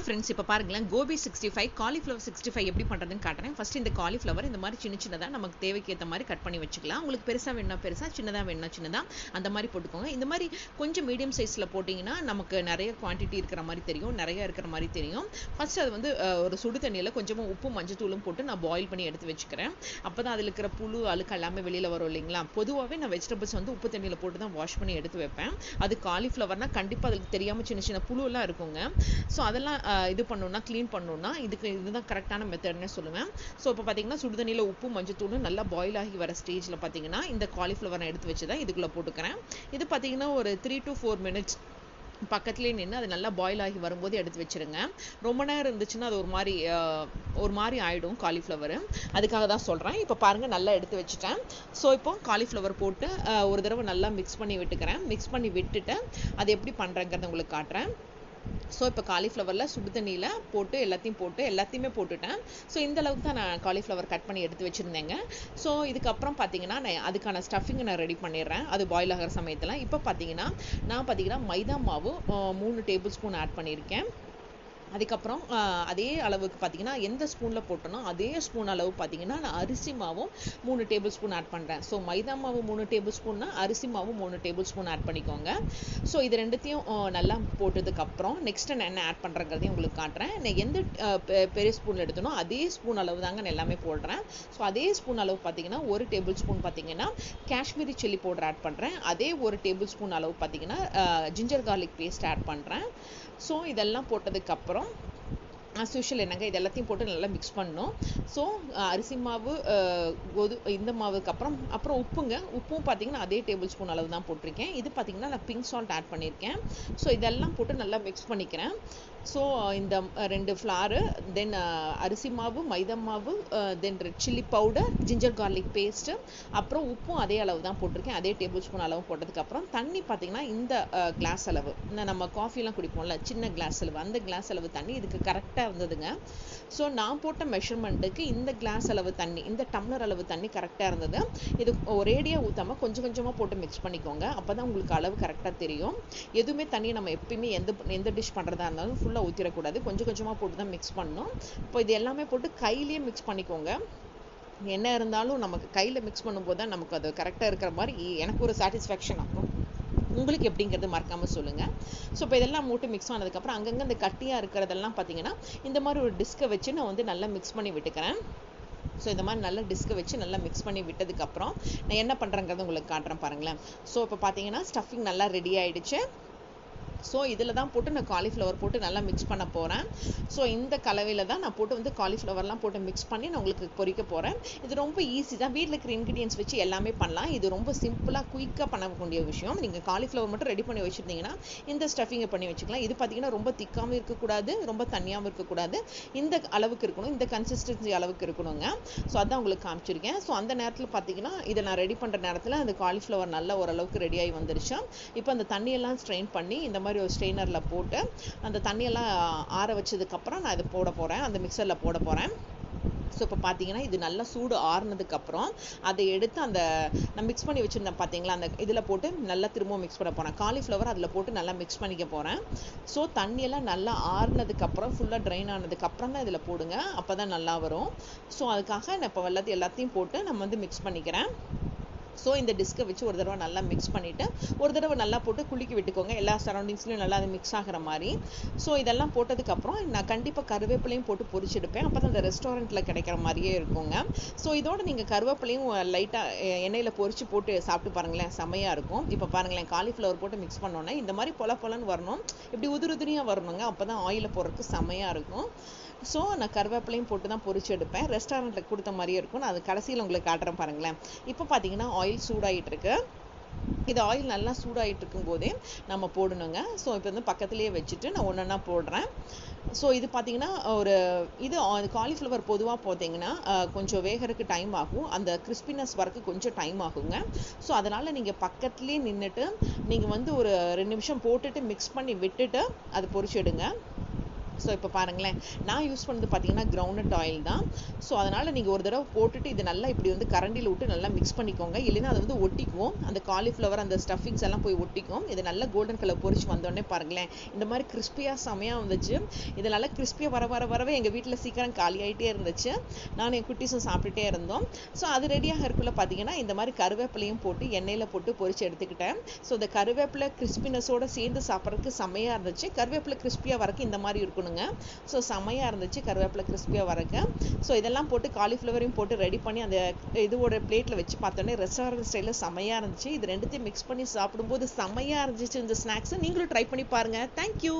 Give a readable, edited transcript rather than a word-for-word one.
Friends, இப்போ பாருங்களேன், Gopi 65 cauliflower 65 எப்படி பண்ணுறதுன்னு காட்டுறேன். ஃபஸ்ட்டு இந்த காலிஃப்ளவர் இந்த மாதிரி சின்ன சின்னதாக நமக்கு தேவைக்கு ஏற்ற மாதிரி கட் பண்ணி வச்சுக்கலாம். உங்களுக்கு பெருசாக வேணும்னா பெருசாக, சின்னதாக வேணும்னா சின்னதாக, அந்த மாதிரி போட்டுக்கோங்க. இந்த மாதிரி கொஞ்சம் மீடியம் சைஸில் போட்டிங்கன்னா நமக்கு நிறைய குவான்டிட்டி இருக்கிற மாதிரி தெரியும், நிறைய இருக்கிற மாதிரி தெரியும். ஃபஸ்ட்டு அது வந்து ஒரு சுடு தண்ணியில் கொஞ்சமாக உப்பு மஞ்சத்தூளும் போட்டு நான் பாயில் பண்ணி எடுத்து வச்சுக்கிறேன். அப்போ தான் அதில் இருக்கிற புழு அழுக்கு எல்லாமே வெளியில் வரும் இல்லைங்களா. பொதுவாகவே நான் வெஜிடபிள்ஸ் வந்து உப்பு தண்ணியில் போட்டு தான் வாஷ் பண்ணி எடுத்து வைப்பேன். அது காலிஃப்ளவர்னால் கண்டிப்பாக அதுக்கு தெரியாமல் சின்ன சின்ன புழுலாம் இருக்குங்க. ஸோ அதெல்லாம் இது பண்ணணும்னா, க்ளீன் பண்ணணும்னா இதுதான் கரெக்டான மெத்தட்னே சொல்லுவேன். ஸோ இப்போ பார்த்தீங்கன்னா சுடுதண்ணியில் உப்பு மஞ்சத்தூள் நல்லா பாயில் ஆகி வர ஸ்டேஜில் பார்த்தீங்கன்னா இந்த காலிஃப்ளவர் நான் எடுத்து வச்சு தான் இதுக்குள்ளே போட்டுக்கிறேன். இது பார்த்தீங்கன்னா ஒரு 3 to 4 minutes பக்கத்துலேயே நின்று அது நல்லா பாயில் ஆகி வரும்போது எடுத்து வச்சுருங்க. ரொம்ப நேரம் இருந்துச்சுன்னா அது ஒரு மாதிரி ஆகிடும் காலிஃப்ளவர். அதுக்காக தான் சொல்கிறேன். இப்போ பாருங்கள், நல்லா எடுத்து வச்சுட்டேன். ஸோ இப்போ காலிஃப்ளவர் போட்டு ஒரு தடவை நல்லா மிக்ஸ் பண்ணி விட்டுக்கிறேன். மிக்ஸ் பண்ணி விட்டுட்டு அது எப்படி பண்ணுறேங்கிறத உங்களுக்கு காட்டுறேன். ஸோ இப்போ காலிஃப்ளவரில் சுடு தண்ணியில் போட்டு எல்லாத்தையுமே போட்டுட்டேன். ஸோ இந்த அளவுக்கு தான் நான் காலிஃப்ளவர் கட் பண்ணி எடுத்து வச்சுருந்தேங்க. ஸோ இதுக்கப்புறம் பார்த்தீங்கன்னா நான் அதுக்கான ஸ்டஃபிங்கை நான் ரெடி பண்ணிடுறேன், அது பாயில் ஆகிற சமயத்தில். இப்போ பார்த்தீங்கன்னா மைதா மாவு 3 டேபிள் ஸ்பூன் ஆட் பண்ணியிருக்கேன். அதுக்கப்புறம் அதே அளவுக்கு பார்த்தீங்கன்னா எந்த ஸ்பூனில் போட்டனோ அதே ஸ்பூன் அளவு பார்த்தீங்கன்னா நான் அரிசி மாவும் 3 டேபிள் ஸ்பூன் ஆட் பண்ணுறேன். ஸோ மைதா மாவு 3 டேபிள் ஸ்பூன்னா அரிசி மாவு 3 டேபிள் ஸ்பூன் ஆட் பண்ணிக்கோங்க. ஸோ இது ரெண்டுத்தையும் நல்லா போட்டதுக்கப்புறம் நெக்ஸ்ட்டு நான் என்ன ஆட் பண்ணுறேங்கிறதையும் உங்களுக்கு காட்டுறேன். நான் எந்த பெரிய ஸ்பூன் எடுத்தனோ அதே ஸ்பூன் அளவு தாங்க நான் எல்லாமே போடுறேன். ஸோ அதே ஸ்பூன் அளவு பார்த்தீங்கன்னா 1 டேபிள் ஸ்பூன் பார்த்தீங்கன்னா காஷ்மீரி சில்லி பவுடர் ஆட் பண்ணுறேன். அதே 1 டேபிள் ஸ்பூன் அளவு பார்த்தீங்கன்னா ஜிஞ்சர் கார்லிக் பேஸ்ட் ஆட் பண்ணுறேன். ஸோ இதெல்லாம் போட்டதுக்கப்புறம் as usual என்னங்க இது எல்லாத்தையும் போட்டு நல்லா மிக்ஸ் பண்ணணும். ஸோ அரிசி மாவு இந்த மாவுக்கு அப்புறம் உப்பும் பார்த்தீங்கன்னா அதே டேபிள் ஸ்பூன் அளவு தான் போட்டிருக்கேன். இது பார்த்தீங்கன்னா நான் பிங்க் சால்ட் ஆட் பண்ணியிருக்கேன். ஸோ இதெல்லாம் போட்டு நல்லா மிக்ஸ் பண்ணிக்கிறேன். ஸோ இந்த 2 ஃப்ளாரு, தென் அரிசி மாவு, மைதா மாவு, தென் red chilli powder, ginger garlic paste, அப்புறம் உப்பும் அதே அளவு தான் போட்டிருக்கேன். அதே டேபிள் ஸ்பூன் அளவு போட்டதுக்கப்புறம் தண்ணி பார்த்தீங்கன்னா இந்த கிளாஸ் அளவு, நம்ம காஃபிலாம் குடிப்போம்ல சின்ன கிளாஸ் அளவு, அந்த கிளாஸ் அளவு தண்ணி இதுக்கு கரெக்டாக இருந்ததுங்க. ஸோ நான் போட்ட மெஷர்மெண்ட்டுக்கு இந்த கிளாஸ் அளவு தண்ணி, இந்த டம்ளர் அளவு தண்ணி கரெக்டாக இருந்தது. இது ஒரேடியாக ஊற்றாமல் கொஞ்சம் கொஞ்சமாக போட்டு மிக்ஸ் பண்ணிக்கோங்க. அப்போ தான் உங்களுக்கு அளவு கரெக்டாக தெரியும். எதுவுமே தண்ணி நம்ம எப்பயுமே எந்த டிஷ் பண்ணுறதா இருந்தாலும் ஃபுல்லாக ஊற்றிடக்கூடாது, கொஞ்சம் கொஞ்சமாக போட்டு தான் மிக்ஸ் பண்ணணும். இப்போ இது எல்லாமே போட்டு கையிலேயே மிக்ஸ் பண்ணிக்கோங்க. என்ன இருந்தாலும் நமக்கு கையில் மிக்ஸ் பண்ணும்போது தான் நமக்கு அது கரெக்டாக இருக்கிற மாதிரி எனக்கு ஒரு சாட்டிஸ்ஃபேக்ஷன் ஆகும். உங்களுக்கு எப்படிங்கிறது மறக்காமல் சொல்லுங்கள். ஸோ இப்போ இதெல்லாம் மூட்டு மிக்ஸ் ஆனதுக்கப்புறம் அங்கங்கே இந்த கட்டியாக இருக்கிறதெல்லாம் பார்த்தீங்கன்னா இந்த மாதிரி ஒரு டிஸ்கை வச்சு நான் வந்து நல்லா மிக்ஸ் பண்ணி விட்டுக்கிறேன். ஸோ இந்த மாதிரி நல்லா டிஸ்கை வச்சு நல்லா மிக்ஸ் பண்ணி விட்டதுக்கப்புறம் நான் என்ன பண்ணுறேங்கிறத உங்களுக்கு காட்டுறேன் பாருங்களேன். ஸோ இப்போ பார்த்தீங்கன்னா ஸ்டஃபிங் நல்லா ரெடி ஆகிடுச்சு. ஸோ இதில் தான் போட்டு நான் காலிஃப்ளவர் போட்டு நல்லா மிக்ஸ் பண்ண போகிறேன். ஸோ இந்த கலவையில் தான் நான் போட்டு வந்து காலிஃப்ளவர்லாம் போட்டு மிக்ஸ் பண்ணி நான் உங்களுக்கு பொரிக்க போகிறேன். இது ரொம்ப ஈஸி தான், வீட்டில் இருக்கிற இன்க்ரீடியன்ஸ் வச்சு எல்லாமே பண்ணலாம். இது ரொம்ப சிம்பிளாக குயிக்காக பண்ணக்கூடிய விஷயம். நீங்கள் காலிஃப்ளவர் மட்டும் ரெடி பண்ணி வச்சுருந்தீங்கன்னா இந்த ஸ்டஃபிங்கை பண்ணி வச்சுக்கலாம். இது பார்த்தீங்கன்னா ரொம்ப திக்காகவும் இருக்கக்கூடாது, ரொம்ப தண்ணியாகவும் இருக்கக்கூடாது, இந்த அளவுக்கு இருக்கணும், இந்த கன்சிஸ்டன்சி அளவுக்கு இருக்கணுங்க. ஸோ அதான் உங்களுக்கு காமிச்சிருக்கேன். ஸோ அந்த நேரத்தில் பார்த்தீங்கன்னா இதை நான் ரெடி பண்ணுற நேரத்தில் அந்த காலிஃப்ளவர் நல்லா ஓரளவுக்கு ரெடியாகி வந்துருச்சு. இப்போ அந்த தண்ணியெல்லாம் ஸ்ட்ரெயின் பண்ணி இந்த மாதிரி ஒரு ஸ்ட்ரெயினரில் போட்டு அந்த தண்ணியெல்லாம் ஆற வச்சதுக்கப்புறம் நான் இதை போட போகிறேன், அந்த மிக்சரில் போட போகிறேன். ஸோ இப்போ பார்த்தீங்கன்னா இது நல்லா சூடு ஆறுனதுக்கப்புறம் அதை எடுத்து அந்த நான் மிக்ஸ் பண்ணி வச்சுருந்தேன் பார்த்தீங்களா, அந்த இதில் போட்டு நல்லா திரும்பவும் மிக்ஸ் பண்ண போகிறேன். காலிஃப்ளவர் அதில் போட்டு நல்லா மிக்ஸ் பண்ணிக்க போகிறேன். ஸோ தண்ணியெல்லாம் நல்லா ஆறுனதுக்கப்புறம் ஃபுல்லாக ட்ரைன் ஆனதுக்கப்புறம் தான் இதில் போடுங்க, அப்போ தான் நல்லா வரும். ஸோ அதுக்காக நான் இப்போ எல்லாத்தையும் போட்டு நம்ம வந்து மிக்ஸ் பண்ணிக்கிறேன். ஸோ இந்த டிஸ்கை வச்சு ஒரு தடவை நல்லா மிக்ஸ் பண்ணிவிட்டு ஒரு தடவை நல்லா போட்டு குலுக்கி விட்டுக்கோங்க, எல்லா சரௌண்டிங்ஸ்லையும் நல்லா அது மிக்ஸ் ஆகிற மாதிரி. ஸோ இதெல்லாம் போட்டதுக்கப்புறம் நான் கண்டிப்பாக கருவேப்பிலையும் போட்டு பொரிச்செடுப்பேன். அப்போ தான் அந்த ரெஸ்டாரண்ட்டில் கிடைக்கிற மாதிரியே இருக்குங்க. ஸோ இதோடு நீங்கள் கருவேப்பிலையும் லைட்டாக எண்ணெயில் பொரிச்சு போட்டு சாப்பிட்டு பாருங்களேன், செம்மையாக இருக்கும். இப்போ பாருங்களேன், காலிஃப்ளவர் போட்டு மிக்ஸ் பண்ணோன்னே இந்த மாதிரி பொலன்னு வரணும், இப்படி உதிரியாக வரணுங்க, அப்போ தான் ஆயிலில் போடுறதுக்கு செம்மையாக இருக்கும். ஸோ நான் கருவேப்பிலையும் போட்டு தான் பொரிச்சு எடுப்பேன். ரெஸ்டாரண்ட்டில் கொடுத்த மாதிரியே இருக்கும். நான் அது கடைசியில் உங்களுக்கு காட்டுறேன் பாருங்களேன். இப்போ பார்த்தீங்கன்னா ஆயில் சூடாகிட்டு இருக்கு. இது ஆயில் நல்லா சூடாகிட்டு இருக்கும் போதே நம்ம போடணுங்க. ஸோ இப்போ வந்து பக்கத்துலேயே வச்சுட்டு நான் ஒன்றா போடுறேன். ஸோ இது பார்த்தீங்கன்னா காலிஃப்ளவர் பொதுவாக பார்த்தீங்கன்னா கொஞ்சம் வேகிறதுக்கு டைம் ஆகும், அந்த கிறிஸ்பினஸ் வரக்கு கொஞ்சம் டைம் ஆகுங்க. ஸோ அதனால் நீங்கள் பக்கத்துலேயே நின்றுட்டு நீங்கள் வந்து ஒரு 2 நிமிஷம் போட்டுட்டு மிக்ஸ் பண்ணி விட்டுட்டு அது பொரிச்சிடுங்க. ஸோ இப்போ பாருங்களேன், நான் யூஸ் பண்ணது பார்த்தீங்கன்னா கிரவுண்ட்நட் ஆயில் தான். ஸோ அதனால் நீங்கள் ஒரு தடவை போட்டுட்டு இது நல்லா இப்படி வந்து கரண்டியில் விட்டு நல்லா மிக்ஸ் பண்ணிக்கோங்க. இல்லைன்னா அது வந்து ஒட்டிக்கும், அந்த காலிஃப்ளவர் அந்த ஸ்டஃபிங்ஸ் எல்லாம் போய் ஒட்டிக்கும். இது நல்லா கோல்டன் கலர் பொரிச்சு வந்தோடனே பாருங்களேன், இந்த மாதிரி கிறிஸ்பியாக செமையாக வந்துச்சு. இது நல்லா கிறிஸ்பியாக வரவே எங்கள் வீட்டில் சீக்கிரம் காலி ஆகிட்டே இருந்துச்சு. நான் என் குட்டீஸும் சாப்பிட்டுட்டே இருந்தோம். ஸோ அது ரெடியாக இருக்குள்ள பார்த்தீங்கன்னா இந்த மாதிரி கருவேப்பிலையும் போட்டு எண்ணெயில் போட்டு பொரிச்சு எடுத்துக்கிட்டேன். ஸோ இந்த கருவேப்பிலை கிறிஸ்பினஸோடு சேர்ந்து சாப்பிட்றதுக்கு செமையாக இருந்துச்சு. கருவேப்பிலை கிறிஸ்பியாக வரக்கு இந்த மாதிரி இருக்கணுங்க. ஸோ செமையாக இருந்துச்சு கருவேப்பிலை கிறிஸ்பியாக வரக்கு. ஸோ இதெல்லாம் போட்டு காலிஃப்ளவரையும் போட்டு ரெடி பண்ணி அந்த இதோட பிளேட்டில் வச்சு பார்த்தோன்னே ரெஸ்டாரண்ட் ஸ்டைலில் செமையாக இருந்துச்சு. இது ரெண்டுத்தையும் மிக்ஸ் பண்ணி சாப்பிடும்போது செமையாக இருந்துச்சு இந்த ஸ்நாக்ஸை. நீங்களும் ட்ரை பண்ணி பாருங்கள். தேங்க்யூ.